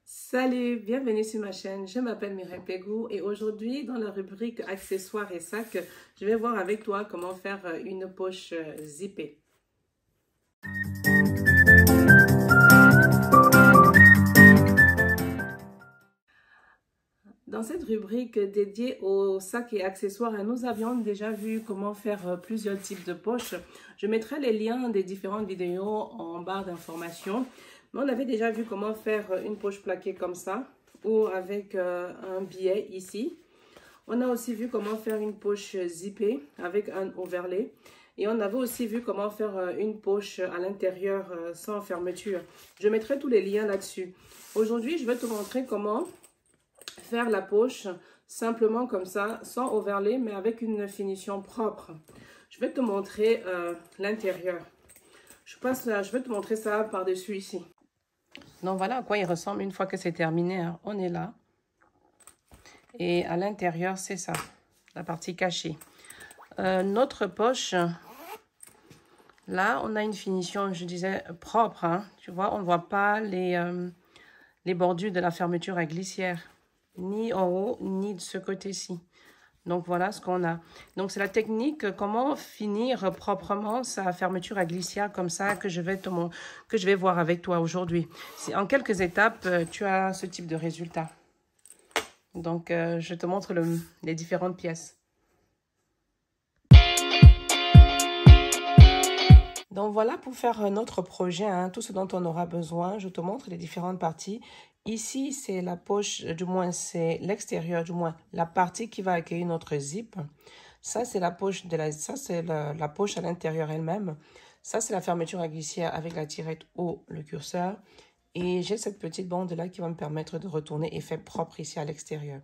Salut, bienvenue sur ma chaîne, je m'appelle Mireille Pégou et aujourd'hui dans la rubrique accessoires et sacs, je vais voir avec toi comment faire une poche zippée. Dans cette rubrique dédiée aux sacs et accessoires, nous avions déjà vu comment faire plusieurs types de poches. Je mettrai les liens des différentes vidéos en barre d'informations. Mais on avait déjà vu comment faire une poche plaquée comme ça ou avec un billet ici. On a aussi vu comment faire une poche zippée avec un overlay. Et on avait aussi vu comment faire une poche à l'intérieur sans fermeture. Je mettrai tous les liens là-dessus. Aujourd'hui, je vais te montrer comment faire la poche simplement comme ça, sans overlay, mais avec une finition propre. Je vais te montrer l'intérieur. Je vais te montrer ça par-dessus ici. Donc voilà à quoi il ressemble une fois que c'est terminé. Hein. On est là. Et à l'intérieur, c'est ça, la partie cachée. Notre poche, là, on a une finition, je disais, propre. Hein. Tu vois, on ne voit pas les bordures de la fermeture à glissière. Ni en haut, ni de ce côté-ci. Donc, voilà ce qu'on a. Donc, c'est la technique, comment finir proprement sa fermeture à glissière comme ça que je vais voir avec toi aujourd'hui. En quelques étapes, tu as ce type de résultat. Donc, je te montre les différentes pièces. Donc, voilà pour faire notre projet, hein, tout ce dont on aura besoin. Je te montre les différentes parties. Ici, c'est la poche, du moins, c'est l'extérieur, du moins, la partie qui va accueillir notre zip. Ça, c'est la poche la poche à l'intérieur elle-même. Ça, c'est la fermeture à glissière avec la tirette ou le curseur. Et j'ai cette petite bande-là qui va me permettre de retourner et faire propre ici à l'extérieur.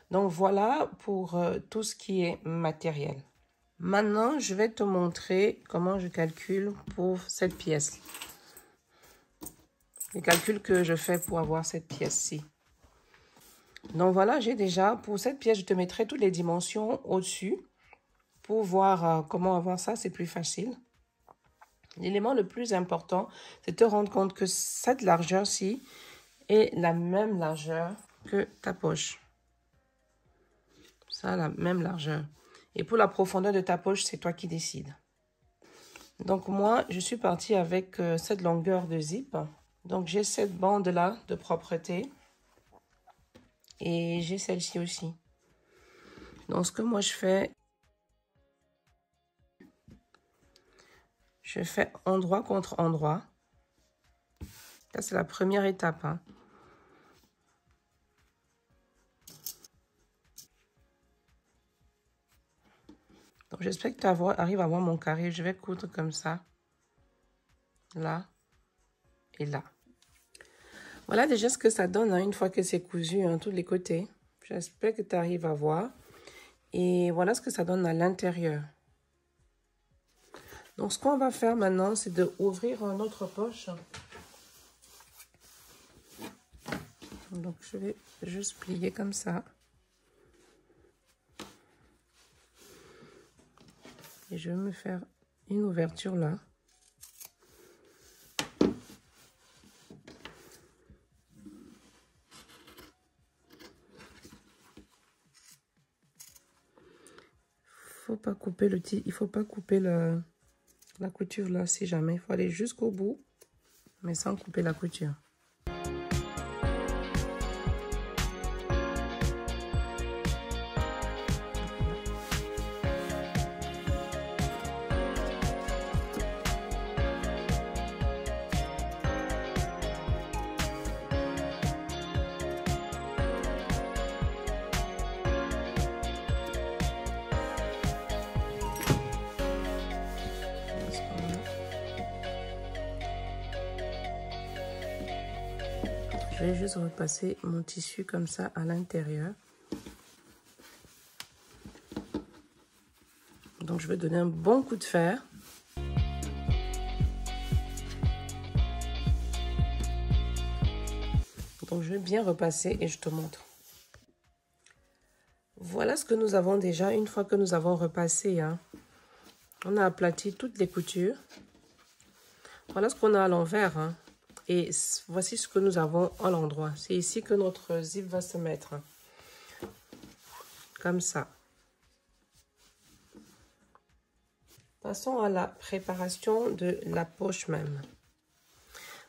Donc, voilà pour tout ce qui est matériel. Maintenant, je vais te montrer comment je calcule pour cette pièce. Les calculs que je fais pour avoir cette pièce-ci. Donc, voilà, j'ai déjà, pour cette pièce, je te mettrai toutes les dimensions au-dessus. Pour voir comment avoir ça, c'est plus facile. L'élément le plus important, c'est de te rendre compte que cette largeur-ci est la même largeur que ta poche. Ça, la même largeur. Et pour la profondeur de ta poche, c'est toi qui décides. Donc, moi, je suis partie avec cette longueur de zip. Donc, j'ai cette bande-là de propreté. Et j'ai celle-ci aussi. Donc, ce que moi, je fais endroit contre endroit. Ça, c'est la première étape. Hein. Donc, j'espère que tu arrives à voir mon carré. Je vais coudre comme ça. Là et là. Voilà déjà ce que ça donne hein, une fois que c'est cousu, hein, tous les côtés. J'espère que tu arrives à voir. Et voilà ce que ça donne à l'intérieur. Donc, ce qu'on va faire maintenant, c'est d'ouvrir notre poche. Donc, je vais juste plier comme ça. Et je vais me faire une ouverture là. Il faut pas couper la couture là si jamais. Il faut aller jusqu'au bout, mais sans couper la couture. Je vais juste repasser mon tissu comme ça à l'intérieur. Donc, je vais donner un bon coup de fer. Donc, je vais bien repasser et je te montre. Voilà ce que nous avons déjà une fois que nous avons repassé. Hein. On a aplati toutes les coutures. Voilà ce qu'on a à l'envers. Hein. Et voici ce que nous avons à l'endroit. C'est ici que notre zip va se mettre. Comme ça. Passons à la préparation de la poche même.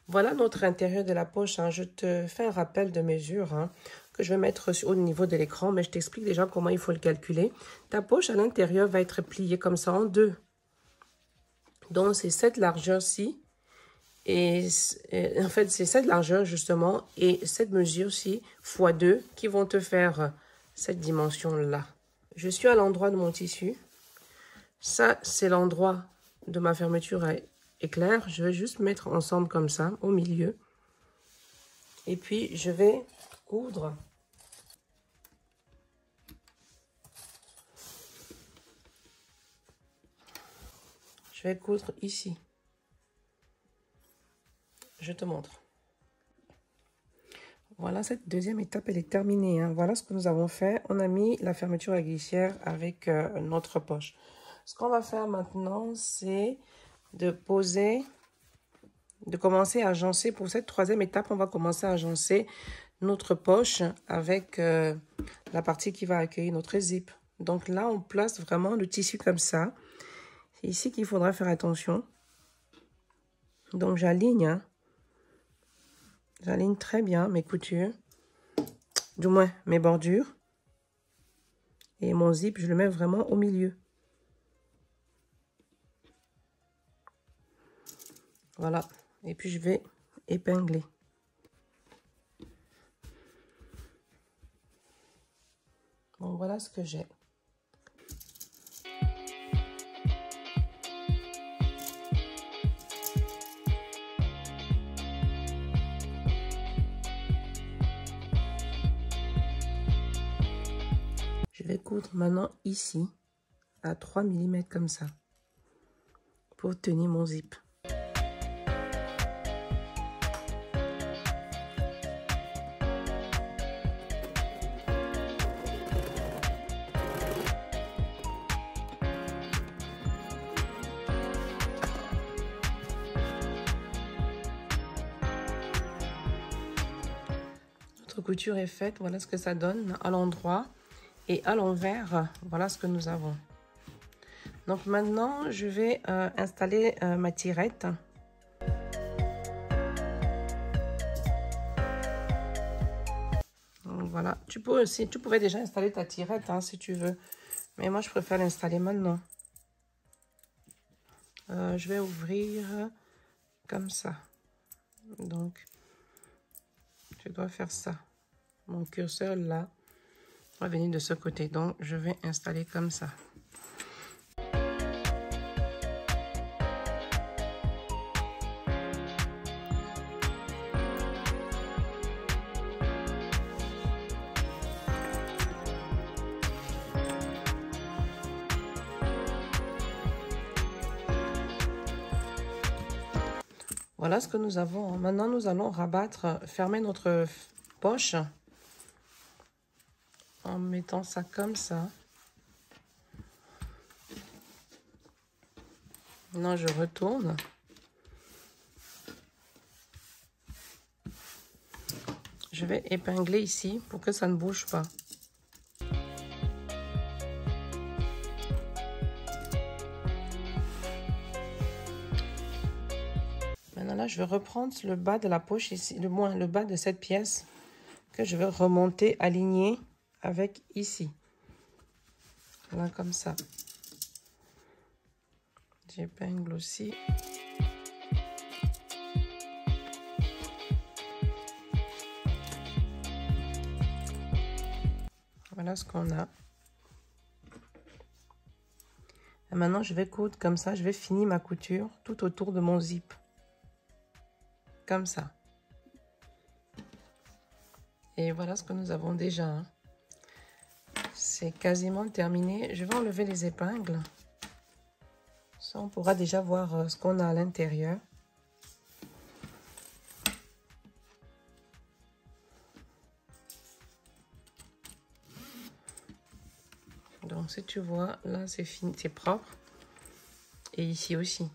Voilà notre intérieur de la poche. Hein. Je te fais un rappel de mesure hein, que je vais mettre au niveau de l'écran, mais je t'explique déjà comment il faut le calculer. Ta poche à l'intérieur va être pliée comme ça en deux. Donc, c'est cette largeur-ci. Et en fait, c'est cette largeur justement et cette mesure-ci fois 2 qui vont te faire cette dimension-là. Je suis à l'endroit de mon tissu. Ça, c'est l'endroit de ma fermeture éclair. Je vais juste mettre ensemble comme ça, au milieu. Et puis, je vais coudre. Je vais coudre ici. Je te montre. Voilà, cette deuxième étape, elle est terminée. Hein. Voilà ce que nous avons fait. On a mis la fermeture à glissière avec notre poche. Ce qu'on va faire maintenant, c'est de poser, de commencer à agencer. Pour cette troisième étape, on va commencer à agencer notre poche avec la partie qui va accueillir notre zip. Donc là, on place vraiment le tissu comme ça. C'est ici qu'il faudra faire attention. Donc j'aligne, hein. J'aligne très bien mes coutures, du moins mes bordures. Et mon zip, je le mets vraiment au milieu. Voilà. Et puis, je vais épingler. Donc, voilà ce que j'ai. Je vais coudre maintenant ici, à 3 mm comme ça, pour tenir mon zip. Notre couture est faite, voilà ce que ça donne à l'endroit. Et à l'envers, voilà ce que nous avons. Donc maintenant, je vais installer ma tirette. Donc voilà, tu pouvais déjà installer ta tirette hein, si tu veux. Mais moi, je préfère l'installer maintenant. Je vais ouvrir comme ça. Donc, je dois faire ça. Mon curseur là va venir de ce côté. Donc, je vais installer comme ça. Voilà ce que nous avons. Maintenant, nous allons rabattre, fermer notre poche en mettant ça comme ça. Maintenant, je retourne. Je vais épingler ici pour que ça ne bouge pas. Maintenant, là, je vais reprendre le bas de la poche ici, le bas de cette pièce que je vais remonter, aligner avec ici. Voilà, comme ça. J'épingle aussi. Voilà ce qu'on a. Et maintenant, je vais coudre comme ça. Je vais finir ma couture tout autour de mon zip. Comme ça. Et voilà ce que nous avons déjà. Hein. C'est quasiment terminé. Je vais enlever les épingles. Ça, on pourra déjà voir ce qu'on a à l'intérieur. Donc, si tu vois, là, c'est fini, c'est propre. Et ici aussi.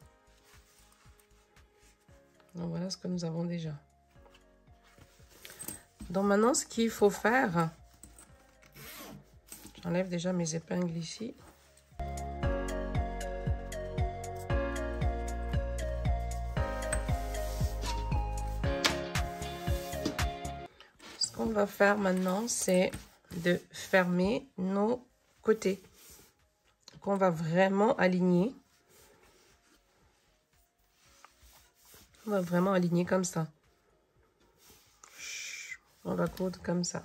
Donc, voilà ce que nous avons déjà. Donc maintenant, ce qu'il faut faire, j'enlève déjà mes épingles ici. Ce qu'on va faire maintenant, c'est de fermer nos côtés qu'on va vraiment aligner. On va vraiment aligner comme ça. On va coudre comme ça.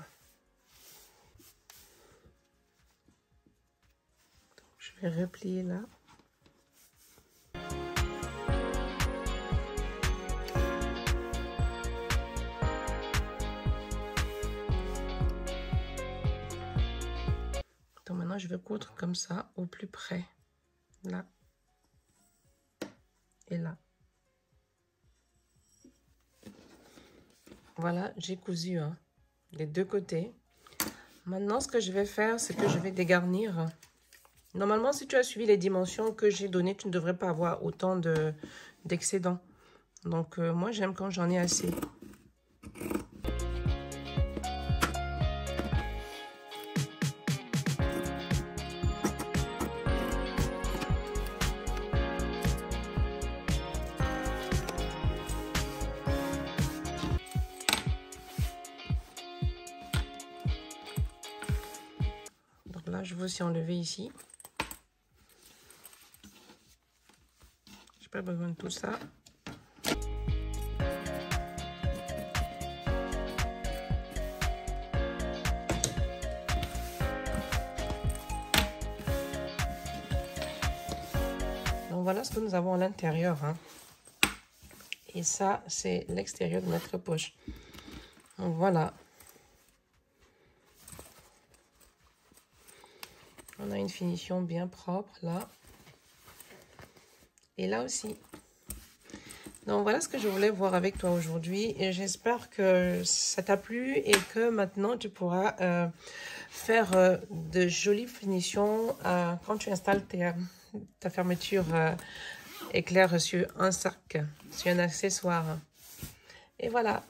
Donc, je vais replier là. Donc maintenant, je vais coudre comme ça au plus près. Là. Et là. Voilà, j'ai cousu hein, les deux côtés. Maintenant, ce que je vais faire, c'est que je vais dégarnir. Normalement, si tu as suivi les dimensions que j'ai données, tu ne devrais pas avoir autant d'excédent. Donc, moi, j'aime quand j'en ai assez. Là, je vais aussi enlever ici. J'ai pas besoin de tout ça. Donc voilà ce que nous avons à l'intérieur. Hein. Et ça, c'est l'extérieur de notre poche. Donc voilà. On a une finition bien propre là. Et là aussi. Donc voilà ce que je voulais voir avec toi aujourd'hui. Et j'espère que ça t'a plu et que maintenant tu pourras faire de jolies finitions quand tu installes ta fermeture éclair sur un sac, sur un accessoire. Et voilà.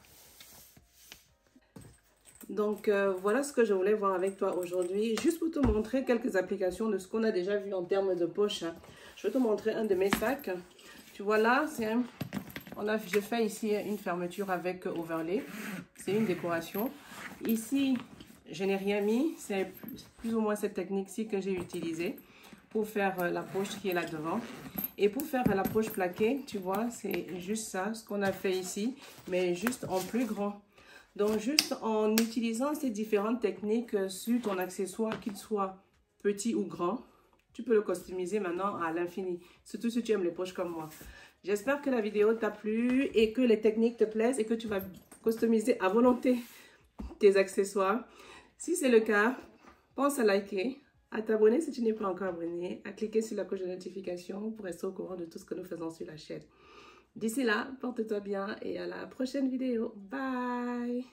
Donc, voilà ce que je voulais voir avec toi aujourd'hui. Juste pour te montrer quelques applications de ce qu'on a déjà vu en termes de poche. Je vais te montrer un de mes sacs. Tu vois là, j'ai fait ici une fermeture avec overlay. C'est une décoration. Ici, je n'ai rien mis. C'est plus ou moins cette technique-ci que j'ai utilisée pour faire la poche qui est là devant. Et pour faire la poche plaquée, tu vois, c'est juste ça, ce qu'on a fait ici, mais juste en plus grand. Donc, juste en utilisant ces différentes techniques sur ton accessoire, qu'il soit petit ou grand, tu peux le customiser maintenant à l'infini. Surtout si tu aimes les poches comme moi. J'espère que la vidéo t'a plu et que les techniques te plaisent et que tu vas customiser à volonté tes accessoires. Si c'est le cas, pense à liker, à t'abonner si tu n'es pas encore abonné, à cliquer sur la cloche de notification pour rester au courant de tout ce que nous faisons sur la chaîne. D'ici là, porte-toi bien et à la prochaine vidéo. Bye!